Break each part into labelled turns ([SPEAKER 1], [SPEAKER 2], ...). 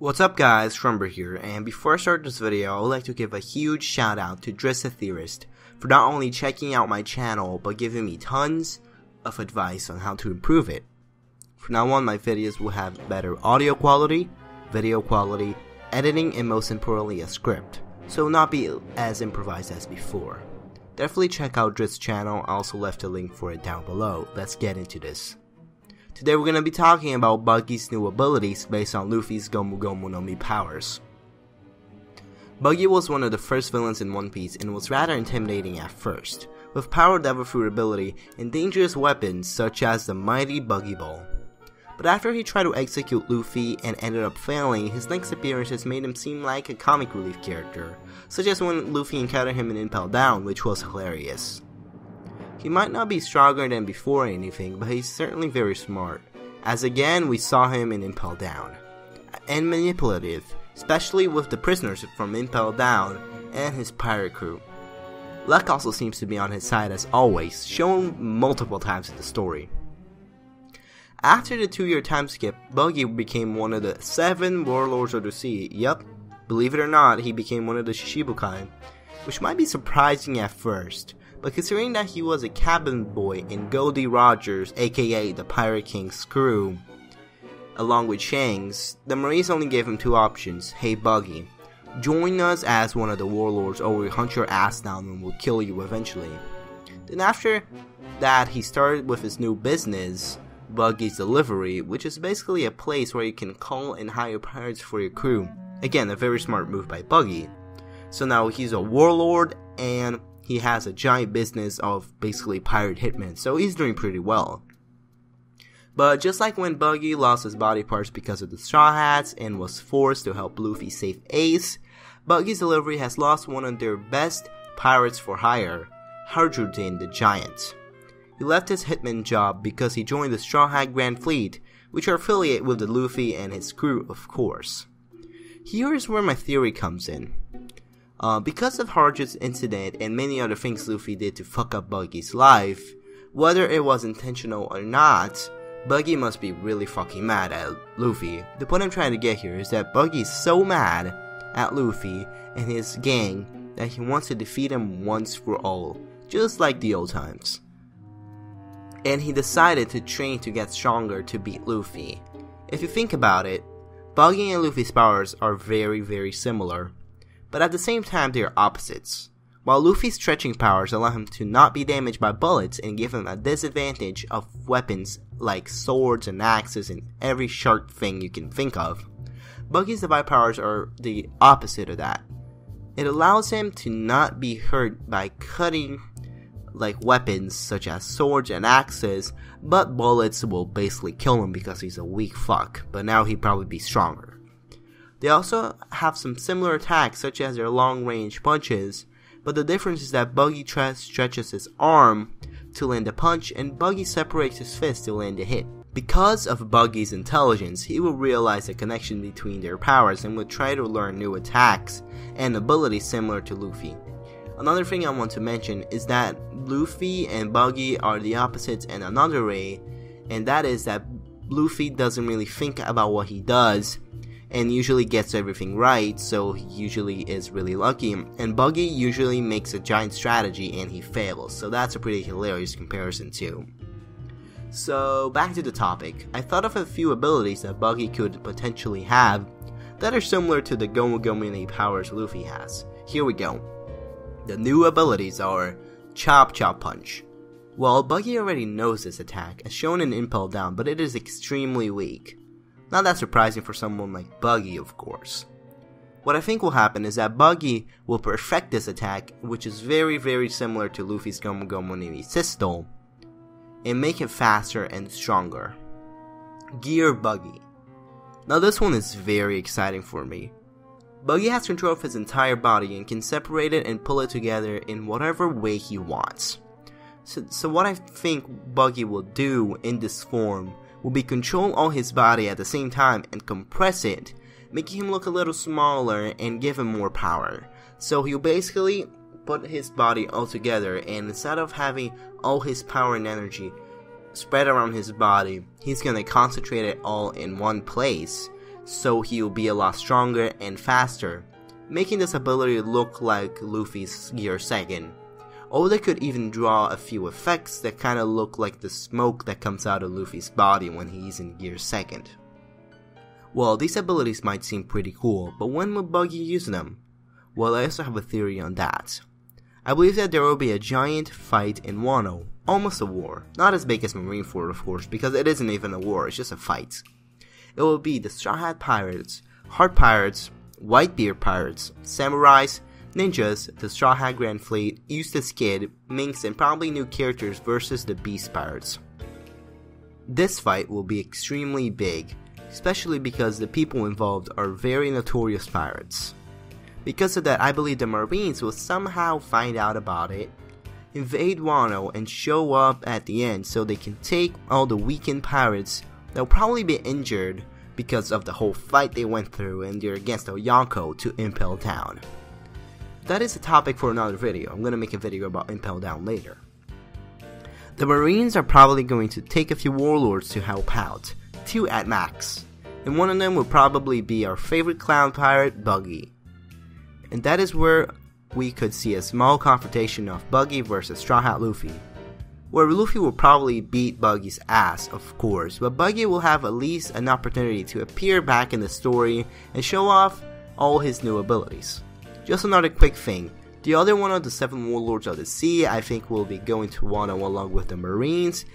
[SPEAKER 1] What's up guys, Trumber here, and before I start this video, I would like to give a huge shout out to Driss the Theorist for not only checking out my channel, but giving me tons of advice on how to improve it. From now on, my videos will have better audio quality, video quality, editing, and most importantly a script, so it will not be as improvised as before. Definitely check out Driss' channel, I also left a link for it down below. Let's get into this. Today we're going to be talking about Buggy's new abilities based on Luffy's Gomu Gomu no Mi powers. Buggy was one of the first villains in One Piece and was rather intimidating at first, with power devil fruit ability and dangerous weapons such as the mighty Buggy Ball. But after he tried to execute Luffy and ended up failing, his next appearances made him seem like a comic relief character, such as when Luffy encountered him in Impel Down, which was hilarious. He might not be stronger than before or anything, but he's certainly very smart, as again we saw him in Impel Down, and manipulative, especially with the prisoners from Impel Down and his pirate crew. Luck also seems to be on his side as always, shown multiple times in the story. After the 2-year time skip, Buggy became one of the 7 Warlords of the Sea. Yup, believe it or not, he became one of the Shishibukai, which might be surprising at first. But considering that he was a cabin boy in Goldie Rogers, aka the Pirate King's crew, along with Shanks, the Marines only gave him 2 options. Hey Buggy, join us as one of the warlords or we'll hunt your ass down and we'll kill you eventually. Then after that he started with his new business, Buggy's Delivery, which is basically a place where you can call and hire pirates for your crew. Again, a very smart move by Buggy. So now he's a warlord and he has a giant business of basically pirate hitmen, so he's doing pretty well. But just like when Buggy lost his body parts because of the Straw Hats and was forced to help Luffy save Ace, Buggy's Delivery has lost one of their best pirates for hire, Harjudin the Giant. He left his hitman job because he joined the Straw Hat Grand Fleet, which are affiliated with the Luffy and his crew, of course. Here is where my theory comes in. Because of Harjud's incident and many other things Luffy did to fuck up Buggy's life, whether it was intentional or not, Buggy must be really fucking mad at Luffy. The point I'm trying to get here is that Buggy is so mad at Luffy and his gang that he wants to defeat him once for all, just like the old times. And he decided to train to get stronger to beat Luffy. If you think about it, Buggy and Luffy's powers are very similar. But at the same time they are opposites. While Luffy's stretching powers allow him to not be damaged by bullets and give him a disadvantage of weapons like swords and axes and every sharp thing you can think of, Buggy's divine powers are the opposite of that. It allows him to not be hurt by cutting like weapons such as swords and axes, but bullets will basically kill him because he's a weak fuck, but now he'd probably be stronger. They also have some similar attacks such as their long range punches, but the difference is that Buggy stretches his arm to land a punch and Buggy separates his fist to land a hit. Because of Buggy's intelligence, he will realize the connection between their powers and will try to learn new attacks and abilities similar to Luffy. Another thing I want to mention is that Luffy and Buggy are the opposites in another way, and that is that Luffy doesn't really think about what he does and usually gets everything right, so he usually is really lucky, and Buggy usually makes a giant strategy and he fails, so that's a pretty hilarious comparison too. So back to the topic, I thought of a few abilities that Buggy could potentially have that are similar to the Gomu Gomu no Mi powers Luffy has. Here we go. The new abilities are Chop Chop Punch. Well, Buggy already knows this attack, as shown in Impel Down, but it is extremely weak. Not that surprising for someone like Buggy, of course. What I think will happen is that Buggy will perfect this attack, which is very similar to Luffy's Gomu Gomu no Mi System, and make it faster and stronger. Gear Buggy. Now this one is very exciting for me. Buggy has control of his entire body and can separate it and pull it together in whatever way he wants. So what I think Buggy will do in this form will be control all his body at the same time and compress it, making him look a little smaller and give him more power. So he'll basically put his body all together, and instead of having all his power and energy spread around his body, he's gonna concentrate it all in one place so he'll be a lot stronger and faster, making this ability look like Luffy's Gear 2nd. Or they could even draw a few effects that kinda look like the smoke that comes out of Luffy's body when he's in Gear 2nd. Well, these abilities might seem pretty cool, but when will Buggy use them? Well, I also have a theory on that. I believe that there will be a giant fight in WANO, almost a war. Not as big as Marineford, of course, because it isn't even a war, it's just a fight. It will be the Straw Hat Pirates, Heart Pirates, Whitebeard Pirates, Samurais, Ninjas, the Straw Hat Grand Fleet, Eustace Kid, Minks, and probably new characters versus the Beast Pirates. This fight will be extremely big, especially because the people involved are very notorious pirates. Because of that, I believe the Marines will somehow find out about it, invade WANO, and show up at the end so they can take all the weakened pirates that will probably be injured because of the whole fight they went through and they're against the Yonko to Impel Down. That is a topic for another video. I'm going to make a video about Impel Down later. The Marines are probably going to take a few warlords to help out, 2 at max, and one of them will probably be our favorite clown pirate, Buggy. And that is where we could see a small confrontation of Buggy versus Straw Hat Luffy, where Luffy will probably beat Buggy's ass, of course, but Buggy will have at least an opportunity to appear back in the story and show off all his new abilities. Just another quick thing, the other one of the 7 warlords of the sea I think will be going to WANO along with the Marines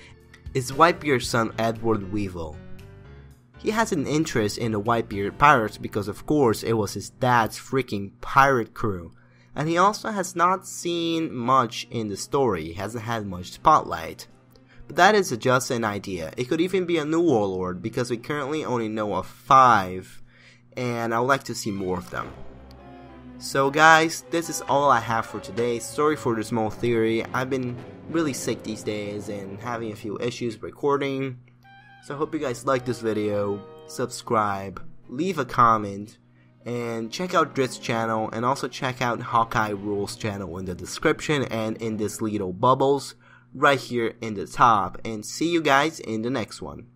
[SPEAKER 1] is Whitebeard's son Edward Weevil. He has an interest in the Whitebeard Pirates because of course it was his dad's freaking pirate crew, and he also has not seen much in the story, he hasn't had much spotlight. But that is just an idea. It could even be a new warlord because we currently only know of 5 and I would like to see more of them. So guys, this is all I have for today. Sorry for the small theory. I've been really sick these days and having a few issues recording. So I hope you guys like this video, subscribe, leave a comment, and check out Drift's channel, and also check out Hawkeye Rules channel in the description and in this little bubbles right here in the top. And see you guys in the next one.